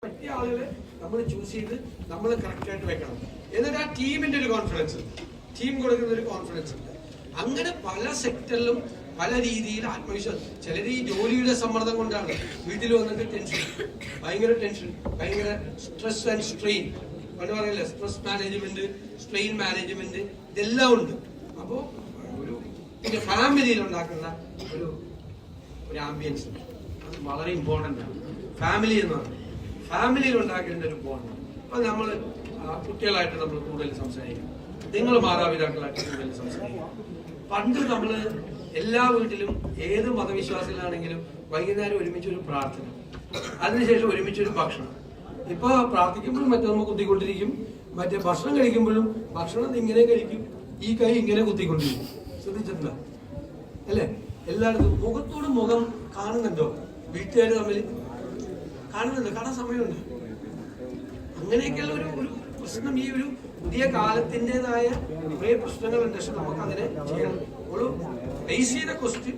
പറ്റിയ ആളുകളെ നമ്മൾ ചൂസ് ചെയ്ത് നമ്മൾ കറക്റ്റായിട്ട് വെക്കണം. എന്നിട്ട് ആ ടീമിന്റെ ഒരു കോൺഫിഡൻസ്, ടീം കൊടുക്കുന്ന ഒരു കോൺഫിഡൻസ് ഉണ്ട്. അങ്ങനെ പല സെക്ടറിലും പല രീതിയിൽ ആത്മവിശ്വാസം. ചിലർ ഈ ജോലിയുടെ സമ്മർദ്ദം കൊണ്ടാണ് വീട്ടിൽ വന്നിട്ട് ടെൻഷൻ, ഭയങ്കര സ്ട്രെസ് ആൻഡ് സ്ട്രെയിൻ. പണ്ട് പറയില്ലേ, സ്ട്രെസ് മാനേജ്മെന്റ്, സ്ട്രെയിൻ മാനേജ്മെന്റ്, ഇതെല്ലാം ഉണ്ട്. അപ്പോൾ ഒരു പിന്നെ ഫാമിലിയിൽ ഉണ്ടാക്കുന്ന ഒരു ആംബിയൻസ് അത് വളരെ ഇമ്പോർട്ടൻ്റ് ആണ്. ഫാമിലി എന്ന് പറഞ്ഞാൽ ഫാമിലിയിൽ ഉണ്ടാക്കേണ്ട ഒരു ബോണ്ട്. അപ്പൊ നമ്മൾ കുട്ടികളായിട്ട് നമ്മൾ കൂടുതൽ സംസാരിക്കും, നിങ്ങൾ മാതാപിതാക്കളായിട്ട് കൂടുതൽ സംസാരിക്കും. പണ്ട് നമ്മൾ എല്ലാ വീട്ടിലും ഏത് മതവിശ്വാസത്തിലാണെങ്കിലും വൈകുന്നേരം ഒരുമിച്ചൊരു പ്രാർത്ഥന, അതിനുശേഷം ഒരുമിച്ചൊരു ഭക്ഷണം. ഇപ്പൊ പ്രാർത്ഥിക്കുമ്പോഴും മറ്റേ നമ്മൾ കുത്തിക്കൊണ്ടിരിക്കും, മറ്റേ ഭക്ഷണം കഴിക്കുമ്പോഴും ഭക്ഷണം ഇങ്ങനെ കഴിക്കും, ഈ കൈ ഇങ്ങനെ കുത്തിക്കൊണ്ടിരിക്കും. ശ്രദ്ധിച്ചിട്ടില്ല അല്ലേ? എല്ലായിടത്തും മുഖത്തോട് മുഖം കാണുന്നുണ്ടോ? വീട്ടുകാർ തമ്മിൽ കാണുന്നുണ്ട്, കാണാൻ സമയമുണ്ട്. അങ്ങനെയൊക്കെയുള്ള ഒരു പ്രശ്നം ഈ ഒരു പുതിയ കാലത്തിൻ്റെതായ കുറേ പ്രശ്നങ്ങളുണ്ട്. പക്ഷെ നമുക്ക് അതിനെ ചെയ്യണം. ഒരു ബേസ് ചെയ്ത ക്വസ്റ്റ്യൻ